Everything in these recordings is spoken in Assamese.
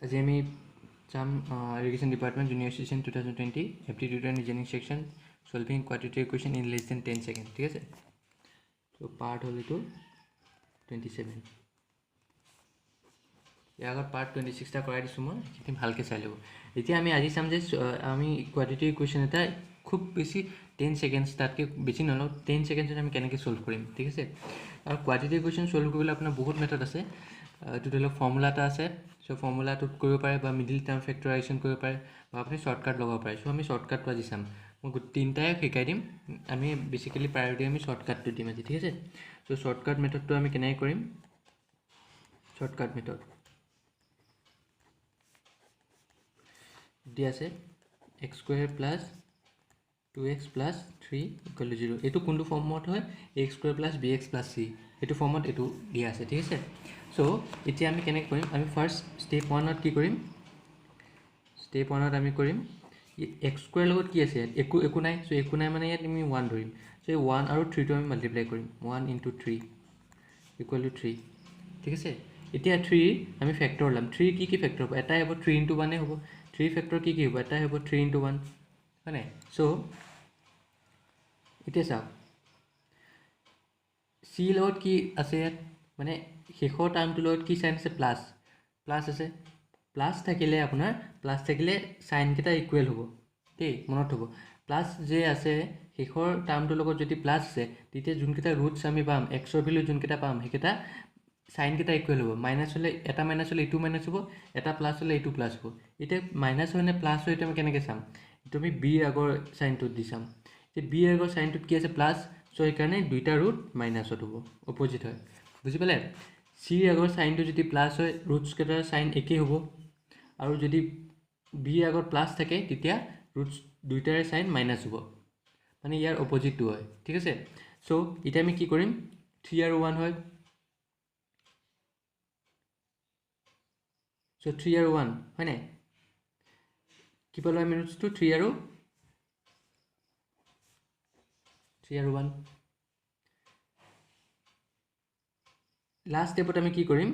আজি আমি চাম irrigation department junior session 2020 aptitude and reasoning section solving quadratic equation in less than 10 second ঠিক আছে তো পাৰ্ট হ'ল এইটো 27 ইয়াৰ আগত পাৰ্ট 26টা কৰাই দিছোঁ মই সেইখিনি ভালকৈ চাই ল'ব এতিয়া আমি আজি চাম যে আমি কোৱাড্ৰেটিক ইকুৱেশ্যন এটা খুব বেছি 10 ছেকেণ্ডছ তাতকৈ বেছি নলওঁ 10 ছেকেণ্ডছত আমি কেনেকৈ ছল্ভ কৰিম ঠিক আছে আৰু কোৱাড্ৰেটিক ইকুৱেশ্যন ছল্ভ কৰিবলৈ আপোনাৰ বহুত মেথড আছে এইটো ধৰি লওক ফৰ্মুলা এটা আছে চ' ফৰ্মুলাটোত কৰিব পাৰে বা মিডিল টাৰ্ম ফেক্টৰাইজেশ্যন কৰিব পাৰে বা আপুনি শ্বৰ্টকাট লগাব পাৰে চ' আমি শ্বৰ্টকাটটো আজি চাম মই তিনিটাই শিকাই দিম আমি বেচিকেলি প্ৰায়ৰিটি আমি শ্বৰ্টকাটটো দিম আজি ঠিক আছে চ' শ্বৰ্টকাট মেথডটো আমি কেনেকৈ কৰিম শ্বৰ্টকাট মেথড দিয়া আছে x square plus 2x plus 3 equal to 0 এইটো কোনটো ফৰ্মত হয় x square plus b x plus c এইটো ফৰ্মত এইটো দিয়া আছে ঠিক আছে চ' এতিয়া আমি কেনেকৈ কৰিম আমি ফাৰ্ষ্ট ষ্টেপ 1ত কি কৰিম ষ্টেপ 1ত আমি কৰিম এক্স স্কুৱেৰ লগত কি আছে একো নাই চ' একো নাই মানে ইয়াত আমি 1 ধৰিম চ' এই 1 আৰু 3টো আমি মাল্টিপ্লাই কৰিম 1 ইনটু 3 ইকুৱেল টু 3 ঠিক আছে এতিয়া 3 আমি ফেক্টৰ ল'ম 3 কি ফেক্টৰ হ'ব এটাই হ'ব 3 ইনটু 1 হ'ব 3 ফেক্টৰ কি হ'ব এটাই হ'ব 3 ইনটু 1 হয় নাই চ' এতিয়া চাওক চি লগত কি আছে ইয়াত মানে শেষৰ টাৰ্মটোৰ লগত কি চাইন আছে প্লাছ আছে প্লাছ থাকিলে আপোনাৰ প্লাছ থাকিলে চাইনকেইটা ইকুৱেল হ'ব দেই মনত হ'ব প্লাছ যে আছে শেষৰ টাৰ্মটোৰ লগত যদি প্লাছ আছে তেতিয়া যোনকেইটা ৰুটছ আমি পাম এক্সৰ ভেলু যোনকেইটা পাম সেইকেইটা চাইনকেইটা ইকুৱেল হ'ব মাইনাছ হ'লে এটা মাইনাছ হ'লে এইটো মাইনাছ হ'ব এটা প্লাছ হ'লে এইটো প্লাছ হ'ব এতিয়া মাইনাছ হয় নে প্লাছ হয় এইটো আমি কেনেকৈ চাম এইটো আমি বিৰ আগৰ চাইনটোত দি চাম এতিয়া বিৰ আগৰ চাইনটোত কি আছে প্লাছ চ' সেইকাৰণে দুইটা ৰুট মাইনাছত হ'ব অপজিট হয় বুজি পালে চিৰ আগৰ চাইনটো যদি প্লাছ হয় ৰুটছকেইটাৰ চাইন একেই হ'ব আৰু যদি বিৰ আগত প্লাছ থাকে তেতিয়া ৰুটছ দুইটাৰে চাইন মাইনাছ হ'ব মানে ইয়াৰ অপজিটটো হয় ঠিক আছে চ' এতিয়া আমি কি কৰিম 3 আৰু 1 হয় চ' 3 আৰু 1 হয় নাই কি পালোঁ আমি ৰুটছটো 3 আৰু 1 লাষ্ট ষ্টেপত আমি কি কৰিম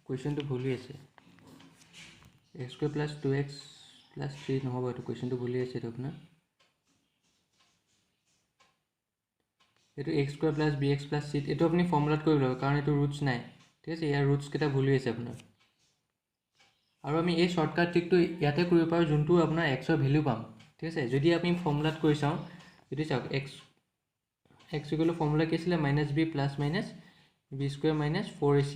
কুৱেশ্যনটো ভুল হৈ আছে x square plus 2x plus 3 নহ'ব এইটো কুৱেশ্যনটো ভুল হৈ আছে এইটো আপোনাৰ এইটো x square plus b x plus c এইটো আপুনি ফৰ্মুলাত কৰিব লাগিব কাৰণ এইটো ৰুটছ নাই ঠিক আছে ইয়াৰ ৰুটছকেইটা ভুল হৈ আছে আপোনাৰ আৰু আমি এই শ্বৰ্টকাট ট্ৰিকটো ইয়াতে কৰিব পাৰোঁ যোনটো আপোনাৰ এক্সৰ ভেলু পাম ঠিক আছে যদি আমি ফৰ্মুলাত কৰি চাওঁ যদি চাওক এক্স ইকুৱেল টু ফৰ্মুলা কি আছিলে minus b plus minus b square minus 4ac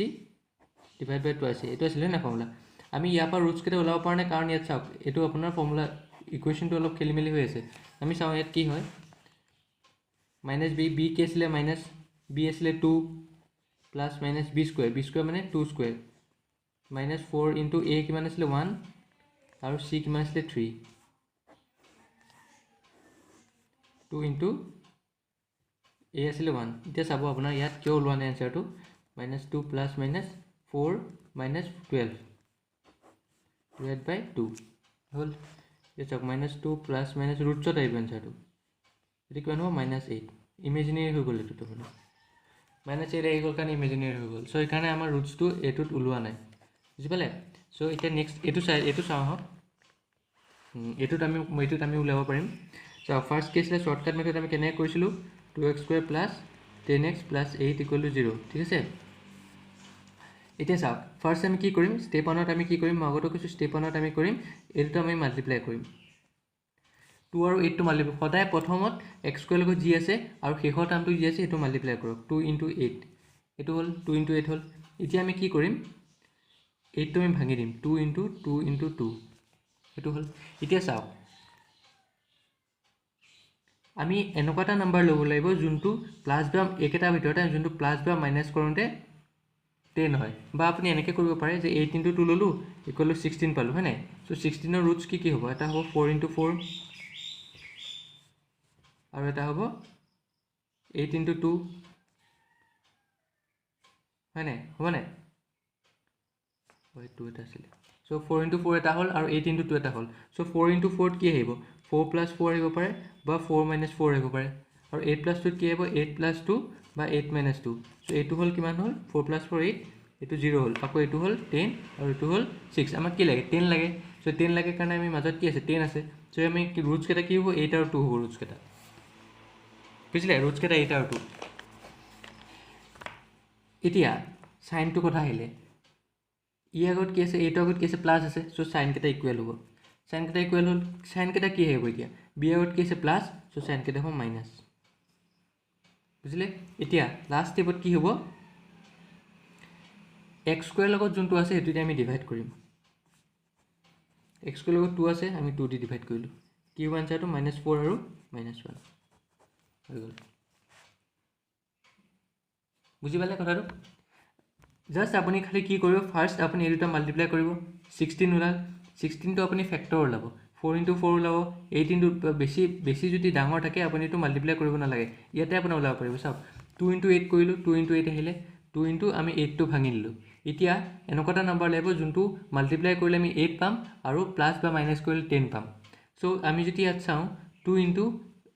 divide by 2ac এইটো আছিলে না ফৰ্মুলা আমি ইয়াৰ পৰা ৰুটছকেইটা ওলাব পৰা নাই কাৰণ ইয়াত চাওক এইটো আপোনাৰ ফৰ্মুলা ইকুৱেশ্যনটো অলপ খেলি মেলি হৈ আছে আমি চাওঁ ইয়াত কি হয় মাইনাছ বি কি আছিলে মাইনাছ বি আছিলে 2 প্লাছ মাইনাছ বি স্কুৱেৰ মানে 2 স্কুৱেৰ মাইনাছ 4 ইনটু এ কিমান আছিলে 1 আৰু চি কিমান আছিলে 3 2 ইনটু এ আছিলে 1 এতিয়া চাব আপোনাৰ ইয়াত কিয় ওলোৱা নাই এনচাৰটো minus 2 plus minus 4 minus 12 divide by 2 হ'ল এতিয়া চাওক মাইনাছ 2 প্লাছ মাইনাছ ৰুটছত আহিব এনচাৰটো এইটো কিমান হ'ব মাইনাছ 8 ইমেজিনেৰী হৈ গ'ল এইটো আপোনাৰ মাইনাছ 8 আহি গ'ল কাৰণে ইমেজিনেৰী হৈ গ'ল চ' সেইকাৰণে আমাৰ ৰুটছটো এইটোত ওলোৱা নাই বুজি পালে চ' এতিয়া নেক্সট এইটো চাওঁ আহক এইটোত আমি ওলাব পাৰিম চ' ফাৰ্ষ্ট কি আছিলে শ্বৰ্টকাট মেথড আমি কেনেকৈ কৰিছিলোঁ 2x square plus 10x plus 8 equal to 0 ঠিক আছে এতিয়া চাওক ফাৰ্ষ্ট আমি কি কৰিম ষ্টেপ 1ত আমি কি কৰিম মই আগতে কৈছোঁ ষ্টেপ 1ত আমি কৰিম এইটোতো আমি মাল্টিপ্লাই কৰিম 2 আৰু 8টো মাল্টিপ্লাই সদায় প্ৰথমত এক্স স্কুৱেৰ লগত যি আছে আৰু শেষৰ টাৰ্মটো যি আছে সেইটো মাল্টিপ্লাই কৰক 2 ইনটু 8 এইটো হ'ল 2 ইনটু 8 হ'ল এতিয়া আমি কি কৰিম 8টো আমি ভাঙি দিম 2 ইনটু 2 ইনটু 2 সেইটো হ'ল এতিয়া চাওক আমি এনেকুৱা এটা নাম্বাৰ ল'ব লাগিব যোনটো প্লাছ বা একেটাৰ ভিতৰতে যোনটো প্লাছ বা মাইনাছ কৰোঁতে 10 হয় বা আপুনি এনেকৈ কৰিব পাৰে যে 8 ইনটু 2 ল'লোঁ ইকুৱেল টু 16 পালোঁ হয় নাই চ' 16ৰ ৰুটছ কি হ'ব এটা হ'ব 4 ইনটু 4 আৰু এটা হ'ব 8 ইনটু 2 হয় নাই হ'ব নাই হয় 2 এটা আছিলে চ' 4 ইনটু 4 এটা হ'ল আৰু 8 ইনটু 2 এটা হ'ল চ' 4 ইনটু 4 কি আহিব 4 প্লাছ 4 আহিব পাৰে বা 4 মাইনাছ 4 আহিব পাৰে আৰু 8 + 2 কি হ'ব 8 + 2 বা 8 - 2 সো এইটো হ'ল কিমান হ'ল 4 + 4 8 এইটো 0 হ'ল আকৌ এইটো হ'ল 10 আৰু এইটো হ'ল 6 আমাক কি লাগে 10 লাগে সো 10 লাগে কাৰণে আমি মাজত কি আছে 10 আছে সো আমি ৰুটছ কেইটা কি হ'ব 8 আৰু 2 হ'ব ৰুটছ কেইটা বুজিলে ৰুটছ কেইটা 8 আৰু 2 এতিয়া সাইনটো কথা আহিলে ই আগত কি আছে এইটো আগত কি আছে প্লাস আছে সো সাইন কেইটা ইকুৱেল হ'ব সাইন কেইটা ইকুৱেল হ'ল সাইন কেইটা কি আহিব এতিয়া বি আগত কি আছে প্লাস সো সাইন কেইটা হ'ব মাইনাস বুজিলে এতিয়া লাষ্ট স্টেপত কি হ'ব x² লগত যোনটো আছে হেতুতে আমি ডিভাইড কৰিম x² লগত 2 আছে আমি 2 দি ডিভাইড কৰিলো কিউ আনসাৰটো -4 আৰু -1 হৈ গ'ল বুজি পালে কথাটো জাস্ট আপুনি খালি কি কৰিব ফাৰ্স্ট আপুনি এই দুটা মাল্টিপ্লাই কৰিব 16 ওলাল 16 টো আপুনি ফেক্টৰ ওলাব 4 * 4 ওলাব 8 বেছি যদি ডাঙৰ থাকে আপুনি এটো মাল্টিপ্লাই কৰিব নালাগে ইয়াতে আপুনি ওলাব পাৰিব চাওক 2 * 8 কৰিলো 2 * 8 আহিলে 2 * আমি 8 টো ভাঙি দিলো এতিয়া এনেকুৱা এটা নম্বৰ লাগিব যোনটো মাল্টিপ্লাই কৰিলে আমি 8 পাম আৰু প্লাস বা মাইনাস কৰিলে 10 পাম সো আমি যদি ইয়াত চাওঁ 2 *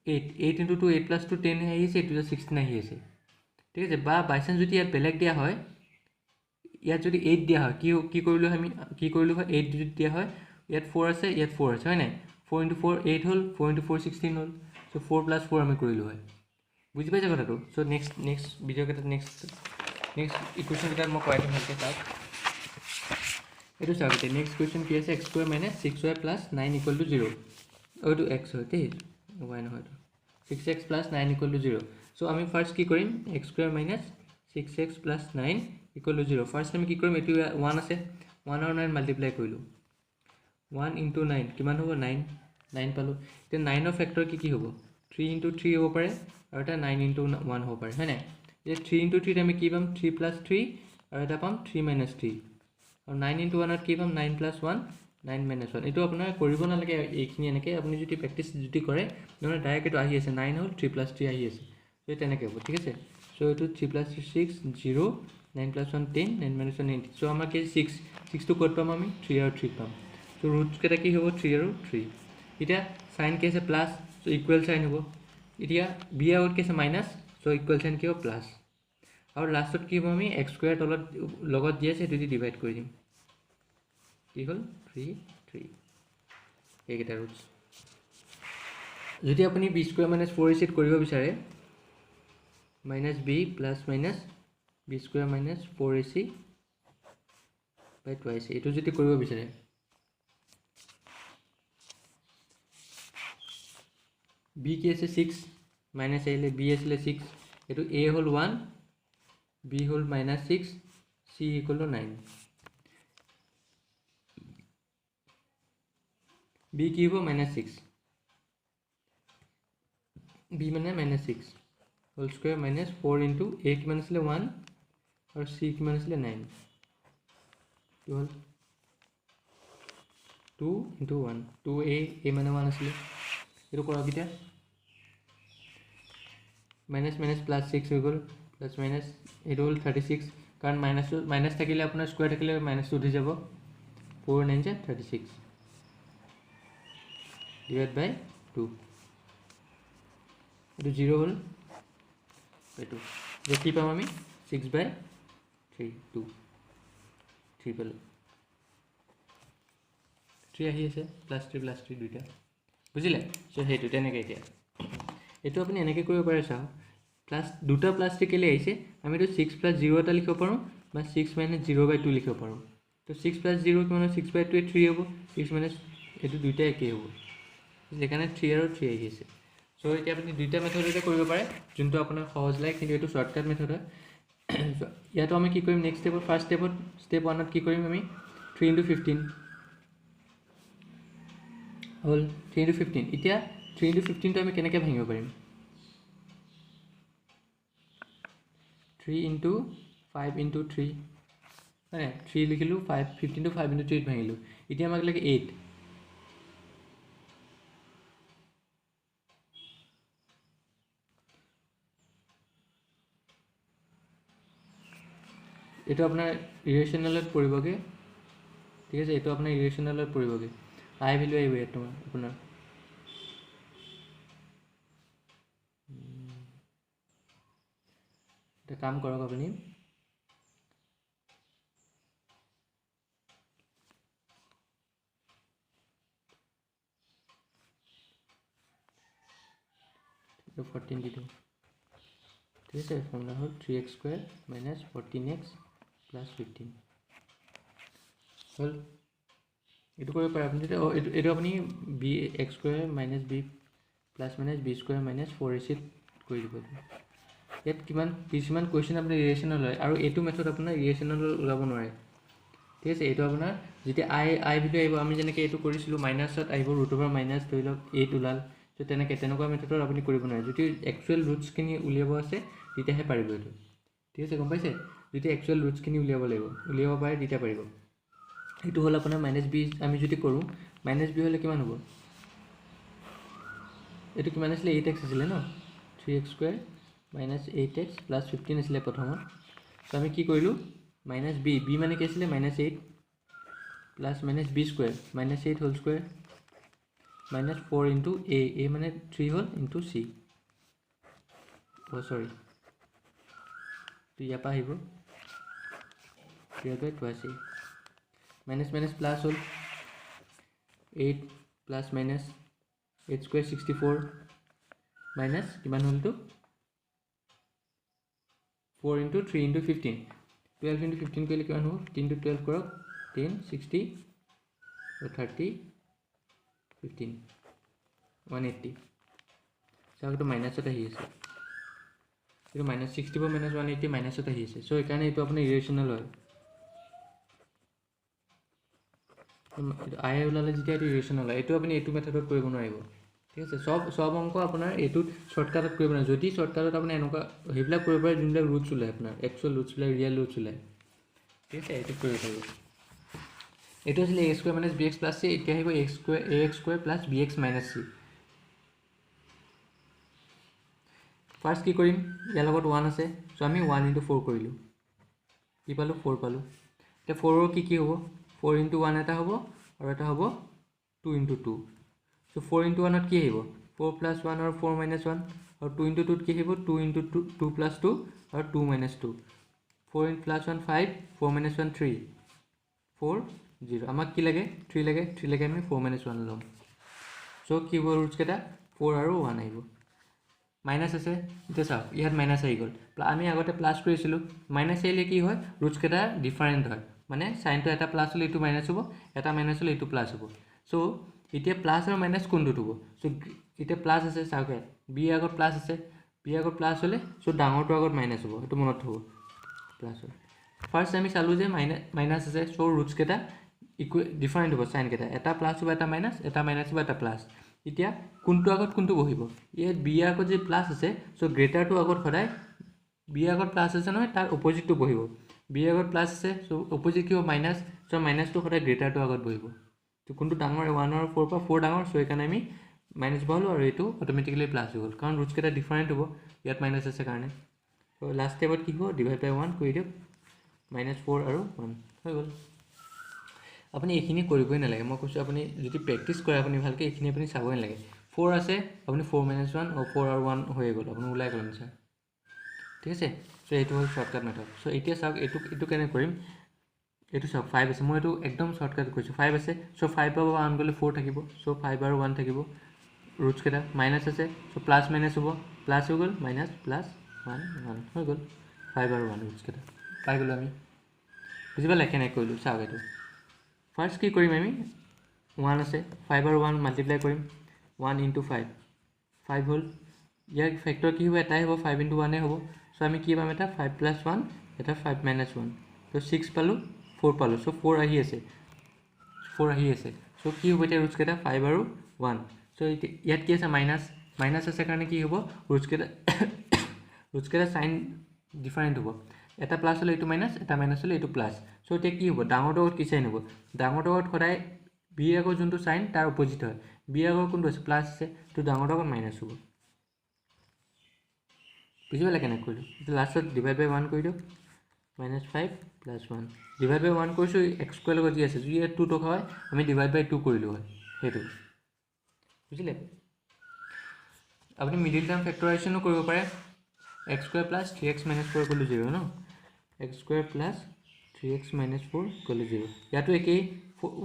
8 8 * 2 8 + 2 10 আহিছে এটো 16 আহি আছে ঠিক আছে বা বাইচান্স যদি ইয়াত বেলেগ দিয়া হয় ইয়াত যদি 8 দিয়া হয় কি কৰিলো আমি কি কৰিলো হয় 8 যদি দিয়া হয় ইয়াত 4 আছে ইয়াত 4 আছে হয় নাই 4 * 4 8 হ'ল 4 * 4 16 হ'ল সো 4 + 4 আমি কৰিলো হয় বুজি পাইছে কথাটো সো নেক্সট ভিডিও কেটা নেক্সট ইকুৱেশ্যন কেটা মই কৰাই দিম ভালকে চাওক এটো চাওক তে নেক্সট কোৱেশ্যন কি আছে x² - 6y + 9 = 0 ওটো x হয় তে y নহয় তো 6x + 9 = 0 সো আমি ফার্স্ট কি কৰিম x² - 6x + 9 = 0 ফাৰ্স্ট আমি কি কৰিম এটো 1 আছে 1 আৰু 9 মাল্টিপ্লাই কৰিলো 1 * 9 কিমান হ'ব 9 9 পালো তে 9 ৰ ফেক্টৰ কি হ'ব 3 * 3 হ'ব পাৰে আৰু এটা 9 * 1 হ'ব পাৰে হয় নাই এই 3 * 3 আমি কি পাম 3 + 3 আৰু এটা পাম 3 - 3 আৰু 9 * 1 কি পাম 9 + 1 9 - 1 এটো আপোনাৰ কৰিব নালাগে এইখিনি এনেকে আপুনি যদি প্ৰেক্টিস যদি কৰে নহলে ডাইৰেক্ট এটো আহি আছে 9 হ'ল 3 + 3 আহি আছে সো তেনেকে হ'ব ঠিক আছে সো এটো 3 + 3 6 0 9 + 1 10 9 - 1 9 সো আমাৰ কি 6 টো ক'ত পাম আমি 3 আৰু 3 পাম সো ৰুটছ কেটা কি হ'ব 3 আৰু 3 এতিয়া সাইন কি আছে প্লাস সো ইকুৱেল সাইন হ'ব এতিয়া বি আগত কি আছে মাইনাস সো ইকুৱেল সাইন কি হ'ব প্লাস আৰু লাষ্টত কি হ'ব আমি x² তলত লগত দি আছে এটো দি ডিভাইড কৰি দিম কি হ'ল 3 3 এইকেইটা ৰুটছ যদি আপুনি b² - 4ac কৰিব বিচাৰে -b + -b² - 4ac / 2ac এটো যদি কৰিব বিচাৰে b কি আছে 6 মাইনাস আহিলে b আছিলে 6 এটো a হ'ল 1 b হ'ল -6 c = 9 b কি হ'ব -6 b মানে -6 হোল স্কয়ার -4 * a কিমান আছিলে 1 আৰু c কিমান আছিলে 9 কি হ'ল 2 * 1 2a মানে 1 আছিলে এটো কৰা কিটা -6 হৈ গ'ল + এটো হ'ল 36 কাৰণ মাইনাস থাকিলে আপোনাৰ স্কয়ার থাকিলে মাইনাস উঠি যাব 4 9 * 36 / 2 এটো 0 হ'ল এটো যে কি পাম আমি 6/3 2 3 পালো 3 আহি আছে +3 + 3 দুইটা বুজিলে সো হেতু তেনেকে এতিয়া এটো আপুনি এনেকে কৰিব পাৰে চাও প্লাস দুটা প্লাস্টিক কেলে আহিছে আমি তো 6 + 0 এটা লিখিব পাৰো বা 6 - 0/2 লিখিব পাৰো তো 6 + 0 কিমান 6/2 3 হ'ব 6 - এটো দুইটা একেই হ'ব যেখানে 3 আৰু 3 আহি আছে সো এতিয়া আপুনি দুইটা মেথডতে কৰিব পাৰে যোনটো আপোনাৰ সহজ লাগে কিন্তু এটো শৰ্টকাট মেথড হয় ইয়াতো আমি কি কৰিম নেক্সট স্টেপত ফাৰ্স্ট স্টেপ 1 ত কি কৰিম আমি 3 * 15 হল 3 * 15 এতিয়া 3 * 15 টো আমি কেনেকৈ ভাঙিব পাৰিম 3 * 5 * 3 হয় 3 লিখিলো 5 15 টো 5 * 3 ভাঙিলো এতিয়া আমাক লাগে 8 এটো আপোনাৰ ইৰেশনালত পৰিবগে ঠিক আছে এটো আপোনাৰ ইৰেশনালত পৰিবগে আই ভ্যালু আহিব এটো আপোনাৰ এটা কাম কৰক আপুনি তো 14 দি দিওঁ ঠিক আছে ফৰ্মুলা হ'ল 3x² - 14x + 15 হ'ল এইটো কৰিব পাৰে আপুনি এইটো আপুনি bx² - b + b² - 4ac কৰি দিব ইয়াত কিছুমান কুৱেশ্যন আপুনি ৰিলেশ্যনেল হয় আৰু এইটো মেথড আপোনাৰ ৰিলেশ্যনেল ওলাব নোৱাৰে ঠিক আছে এইটো আপোনাৰ যেতিয়া আই ভিডিঅ' আহিব আমি যেনেকৈ এইটো কৰিছিলোঁ মাইনাছত আহিব √- ধৰি লওক 8 ওলাল তো তেনেকুৱা মেথডত আপুনি কৰিব নোৱাৰে যদি একচুৱেল ৰুটছখিনি উলিয়াব আছে তেতিয়াহে পাৰিব এইটো ঠিক আছে গম পাইছে যদি একচুৱেল ৰুটছখিনি উলিয়াব পাৰে তেতিয়া পাৰিব এইটো হ'ল আপোনাৰ -b আমি যদি কৰোঁ -b হ'লে কিমান হ'ব এইটো কিমান আছিলে 8x আছিলে ন 3x² - 8x + 15 আছিলে প্ৰথমত তো আমি কি কৰিলোঁ -b মানে কি আছিলে -8 + -b² -8 হোল স্কুৱেৰ -4 * a মানে 3 হ'ল * c চৰি তো ইয়াৰ পৰা আহিব 3/2ac - প্লাছ হ'ল 8 + -8² 64 মাইনাছ কিমান হ'ল তো 4 * 3 * 15 12 * 15 কৰিলে কিমান হ'ব 3 * 12 কৰক 10 60 30 15 180 চাওক এইটো মাইনাছত আহি আছে এইটো -64 - 180 মাইনাছত আহি আছে চ' সেইকাৰণে এইটো আপোনাৰ ইৰেশ্যনেল হয় আই ওলালে যেতিয়া এইটো ইৰেশ্যনেল হয় এইটো আপুনি এইটো মেথডত কৰিব নোৱাৰিব ঠিক আছে সব অংক আপোনাৰ এইটোত শ্বৰ্টকাটত কৰিব নোৱাৰে যদি শ্বৰ্টকাটত আপুনি এনেকুৱা সেইবিলাক কৰিব পাৰে যোনবিলাক ৰুটছ ওলায় আপোনাৰ একচুৱেল ৰুটছবিলাক ৰিয়েল ৰুটছ ওলায় ঠিক আছে এইটো কৰিব পাৰিব এইটো আছিলে a² - bx + c এতিয়া আহিব ax² + bx - c ফাৰ্ষ্ট কি কৰিম ইয়াৰ লগত 1 আছে চ' আমি 1 * 4 কৰিলোঁ কি পালোঁ 4 পালোঁ এতিয়া 4ৰ কি হ'ব 4 * 1 এটা হ'ব আৰু এটা হ'ব 2 * 2 চ' 4 * 1ত কি আহিব 4 + 1 আৰু 4 - 1 আৰু 2 * 2ত কি আহিব 2 * 2 + 2 আৰু 2 - 2 4 + 1 5 4 - 1 3 4 0 আমাক কি লাগে 3 লাগে আমি 4 - 1 ল'ম চ' কি হ'ব ৰুটছ কেইটা 4 আৰু 1 আহিব মাইনাছ আছে এতিয়া চাওক ইয়াত মাইনাছ আহি গ'ল আমি আগতে প্লাছ কৰিছিলোঁ মাইনাছ আহিলে কি হয় ৰুটছ কেইটা ডিফাৰেণ্ট হয় মানে চাইনটো এটা প্লাছ হ'লে এইটো মাইনাছ হ'ব এটা মাইনাছ হ'লে এইটো প্লাছ হ'ব চ' এতিয়া প্লাছ আৰু মাইনাছ কোনটোত হ'ব চ' এতিয়া প্লাছ আছে চাওক বি আগত প্লাছ আছে বি আগত প্লাছ হ'লে চ' ডাঙৰটো আগত মাইনাছ হ'ব সেইটো মনত থ'ব প্লাছ হয় ফাৰ্ষ্ট আমি চালোঁ যে মাইনাছ আছে চ' ৰুটছ কেইটা ডিফাৰেণ্ট হ'ব চাইন কেইটা এটা প্লাছ হ'ব এটা মাইনাছ হ'ব এটা প্লাছ এতিয়া কোনটো আগত কোনটো বহিব ইয়াত বি আগত যে প্লাছ আছে চ' গ্ৰেটাৰটো আগত সদায় বি আগত প্লাছ আছে নহয় তাৰ অপজিটটো বহিব বি আগত প্লাছ আছে চ' অপজিট কি হ'ব মাইনাছ চ' মাইনাছটো সদায় গ্ৰেটাৰটো আগত বহিব তো কোনটো ডাঙৰ 1 আৰু 4 পৰা 4 ডাঙৰ চ' সেইকাৰণে আমি মাইনাছ বহালোঁ আৰু এইটো অট'মেটিকেলি প্লাছ হৈ গ'ল কাৰণ ৰুটছ কেইটা ডিফাৰেণ্ট হ'ব ইয়াত মাইনাছ আছে কাৰণে চ' লাষ্ট ষ্টেপত কি হ'ব /1 কৰি দিয়ক -4 আৰু 1 হৈ গ'ল আপুনি এইখিনি কৰিবই নালাগে মই কৈছোঁ আপুনি যদি প্ৰেক্টিছ কৰে আপুনি ভালকৈ এইখিনি আপুনি চাবই নালাগে 4 আছে আপুনি 4 - 1 4 আৰু 1 হৈ গ'ল আপুনি ওলাই গ'ল নিশ্চয় ঠিক আছে চ' এইটো হ'ল শ্বৰ্টকাট মেথড চ' এতিয়া চাওক এইটো কেনেকৈ কৰিম এইটো চাওক 5 আছে মই এইটো একদম শ্বৰ্টকাট কৰিছোঁ 5 আছে চ' 5 পৰা 1 গ'লে 4 থাকিব চ' 5 আৰু 1 থাকিব ৰুটছ কেইটা মাইনাছ আছে চ' প্লাছ মাইনাছ হ'ব প্লাছ হৈ গ'ল মাইনাছ প্লাছ 1 1 হৈ গ'ল 5 আৰু 1 ৰুটছ কেইটা পাই গ'লোঁ আমি বুজি পালে কেনেকৈ কৰিলোঁ চাওক এইটো ফাৰ্ষ্ট কি কৰিম আমি 1 আছে 5 আৰু 1 মাল্টিপ্লাই কৰিম 1 * 5 5 হ'ল ইয়াৰ ফেক্টৰ কি হ'ব এটাই হ'ব 5 * 1 হ'ব চ' আমি কি পাম এটা 5 + 1 এটা 5 - 1 ত' 6 পালোঁ 4 পালোঁ চ' 4 আহি আছে চ' কি হ'ব এতিয়া ৰুটছ কেইটা 5 আৰু 1 চ' ইয়াত কি আছে মাইনাছ আছে কাৰণে কি হ'ব ৰুটছ কেইটা চাইন ডিফাৰেণ্ট হ'ব এটা প্লাছ হ'লে এইটো মাইনাছ এটা মাইনাছ হ'লে এইটো প্লাছ চ' এতিয়া কি হ'ব ডাঙৰটো আগত কি চাইন হ'ব ডাঙৰটো আগত সদায় বি আগৰ যোনটো চাইন তাৰ অপজিট হয় বি আগৰ কোনটো আছে প্লাছ আছে তো ডাঙৰটো আগত মাইনাছ হ'ব বুজি পালে কেনেকৈ কৰিলোঁ এতিয়া লাষ্টত /1 কৰি দিয়ক -5 + 1 /1 কৰিছোঁ x² লগত যি আছে যদি ইয়াত 2 থকা হয় আমি /2 কৰিলোঁ হয় সেইটো বুজিলে আপুনি মিডিল টাৰ্ম ফেক্টৰাইজেশ্যনো কৰিব পাৰে x square plus 3x minus 4 equal to 0 no x square plus 3x minus 4 equal to 0 ইয়াতো একেই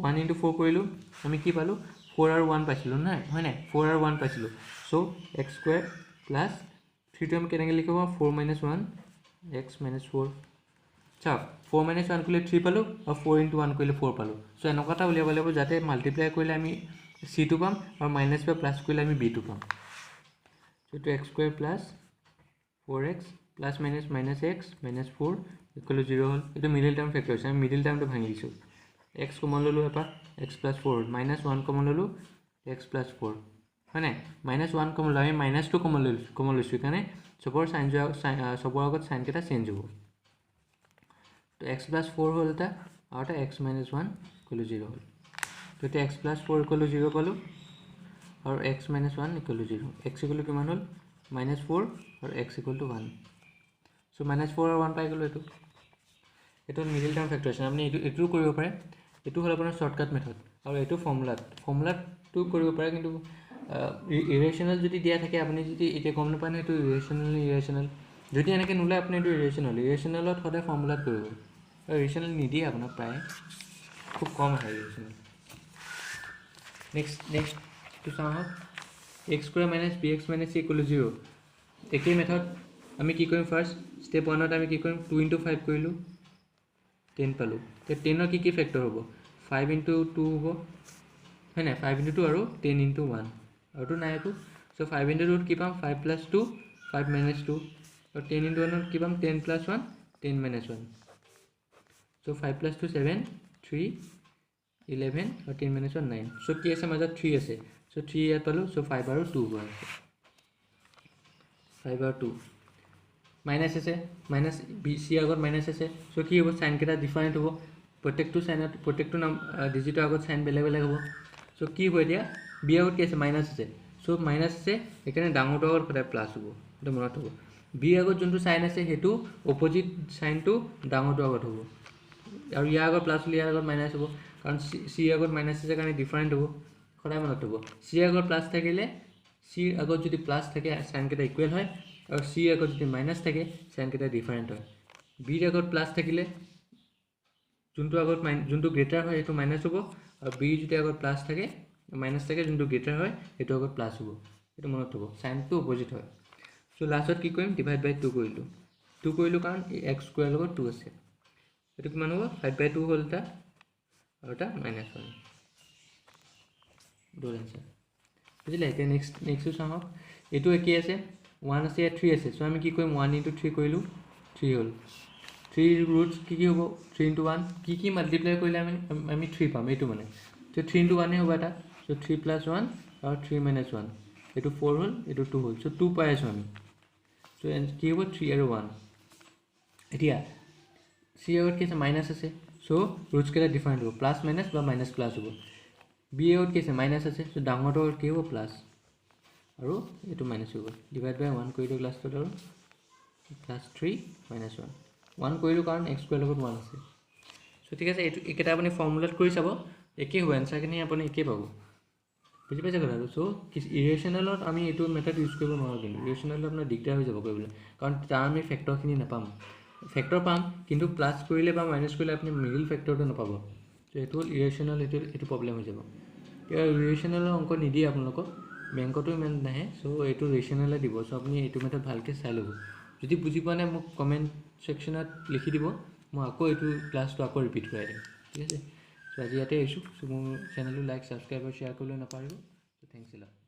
1 into 4 কৰিলো আমি কি পালো 4 আৰু 1 পাইছিলো না হয় নাই 4 আৰু 1 পাইছিলো সো x square plus 3 টো আমি কেনেকৈ লিখিব 4 minus 1 x minus 4 চাওক 4 minus 1 কৰিলে 3 পালো আৰু 4 into 1 কৰিলে 4 পালো সো এনেকুৱা এটা উলিয়াব লাগিব যাতে মাল্টিপ্লাই কৰিলে আমি c টো পাম আৰু মাইনাস বা প্লাস কৰিলে আমি b টো পাম so to x square plus 4x plus minus minus x minus 4 equal to 0 হল এটো মিডল টার্ম ফ্যাক্টরস আমি মিডল টার্মটো ভাঙি দিছো x কমন ললো এপা x plus 4 minus 1 কমন ললো x plus 4 হয় নাই minus 1 কমন ললো আমি minus 2 কমন লৈছো কানে সবৰ সাইন সবৰ আগত সাইন কেটা চেঞ্জ হ'ব তো x plus 4 হল এটা আৰু এটা x minus 1 equal to 0 হল তো এটা x plus 4 equal to 0 পালো और x minus 1 equal to 0 x equal to किमान होल minus 4 और x equal to 1 so minus 4 और 1 पाई गलो एटो मिडिल टर्म फैक्टरेशन आपने एटू करिব পাৰে एटू হল আপোনাৰ শৰ্টকাট মেথড আৰু এটো ফৰ্মুলা টু কৰিব পাৰে কিন্তু ইৰেশনাল যদি দিয়া থাকে আপুনি যদি এটা গম নাপানে এটো ইৰেশনাল যদি এনেকে নুলাই আপুনি এটো ইৰেশনালত হতে ফৰ্মুলা কৰিব আৰু ইৰেশনাল নিদিয়ে আপোনাৰ প্ৰায় খুব কম হয় ইৰেশনাল next to sum up x square minus bx minus c equal to 0 একই মেথড আমি কি কৰিম ফাৰ্স্ট স্টেপ 1 ত আমি কি কৰিম 2 into 5 কৰিলো 10 পালো তে 10 ৰ কি ফ্যাক্টৰ হ'ব 5 into 2 হ'ব হয় না 5 into 2 আৰু 10 into 1 আৰু তো নাই একো সো 5 into 2 কি পাম 5 plus 2 5 minus 2 আৰু 10 into 1 কি পাম 10 plus 1 10 minus 1 so 5 plus 2 7 3 11 और 10 minus 1 9 so কি আছে মাজত 3 আছে so 3 ইয়াত পালো so 5 আৰু 2 হৈ আছে 5 আৰু 2 মাইনাস আছে মাইনাস bc আগত মাইনাস আছে so কি হ'ব সাইন কেটা ডিফারেন্ট হ'ব প্ৰত্যেকটো সাইনত প্ৰত্যেকটো নাম ডিজিটৰ আগত সাইন বেলেগ বেলেগ হ'ব so কি হৈ দিয়া b আগত কি আছে মাইনাস আছে so মাইনাস আছে এখানে ডাঙৰটো আগত সদায় প্লাস হ'ব এটা মনত হ'ব b আগত যোনটো সাইন আছে হেতু অপোজিট সাইনটো ডাঙৰটো আগত হ'ব আৰু ইয়াৰ আগত প্লাস ইয়াৰ আগত মাইনাস হ'ব কাৰণ c আগত মাইনাস আছে কাৰণে ডিফারেন্ট হ'ব সদায় মনত হ'ব c আগত প্লাস থাকিলে c আগত যদি প্লাস থাকে সাইন কেটা ইকুৱেল হয় আৰু c আগত যদি মাইনাস থাকে সাইন কেটা ডিফাৰেন্ট হয় b আগত প্লাস থাকিলে যোনটো আগত যোনটো গ্ৰেটাৰ হয় এটো মাইনাস হ'ব আৰু b যদি আগত প্লাস থাকে মাইনাস থাকে যোনটো গ্ৰেটাৰ হয় এটো আগত প্লাস হ'ব এটো মনত হ'ব সাইনটো অপোজিট হয় সো লাষ্টত কি কৰিম ডিভাইড বাই 2 কৰিলো কাৰণ x স্কয়াৰ লগত 2 আছে এটো কিমান হ'ব 5/2 হ'ল তা আৰু এটা -1 ডোল आंसर বুঝিলে এতিয়া নেক্সট চাও এটো একি আছে 1 আছে 3 আছে সো আমি কি কৰিম 1 into 3 কৰিলো 3 হ'ল 3 roots কি হ'ব 3 into 1 কি মাল্টিপ্লাই কৰিলে আমি 3 পাম এটো মানে তো 3 into 1 এ হ'ব এটা সো 3 plus 1 আৰু 3 minus 1 এটো 4 হ'ল এটো 2 হ'ল সো 2 পাই আছো আমি সো কি হ'ব 3 আৰু 1 এতিয়া c আগত কি আছে মাইনাস আছে সো রুটস কেটা ডিফারেন্ট হ'ব প্লাস মাইনাস বা মাইনাস প্লাস হ'ব b আগত কি আছে মাইনাস আছে সো ডাঙৰটো কি হ'ব প্লাস আৰু এটো মাইনাস হ'ব ডিভাইড বাই 1 কৰিলো লাষ্টত আৰু প্লাস 3 minus 1 1 কৰিলো কাৰণ x স্কয়াৰ লগত 1 আছে সো ঠিক আছে এটো একেটা আপুনি ফৰ্মুলাত কৰি চাব একে হ'ব आंसर কিনি আপুনি একে পাব বুজি পাইছে কথাটো সো ইৰেশনালত আমি এটো মেথড ইউজ কৰিব নোৱাৰো কিন্তু ইৰেশনালত আপোনাৰ দিগদাৰ হৈ যাব কৰিবলৈ কাৰণ তাৰ আমি ফ্যাক্টৰ খিনি নাপাম ফ্যাক্টৰ পাম কিন্তু প্লাস কৰিলে বা মাইনাস কৰিলে আপুনি মিডল ফ্যাক্টৰটো নাপাব সো এটো ইৰেশনাল এটো প্ৰবলেম হৈ যাব ইৰেশনাল অংক নিদিয়ে আপোনালোকক বেংকটো ইমান নাহে সো এটো ৰেশনালে দিব সো আপুনি এটো মেথড ভালকে চাই ল'ব যদি বুজি পোৱা নাই মোক কমেন্ট সেকশনত লিখি দিব মই আকৌ এটো ক্লাসটো আকৌ ৰিপিট কৰাই দিম ঠিক আছে সো আজি ইয়াতে আহিছো সো মোৰ চেনেলটো লাইক সাবস্ক্ৰাইব আৰু শেয়াৰ কৰিবলৈ নাপাহৰিব সো থ্যাঙ্কস এ লট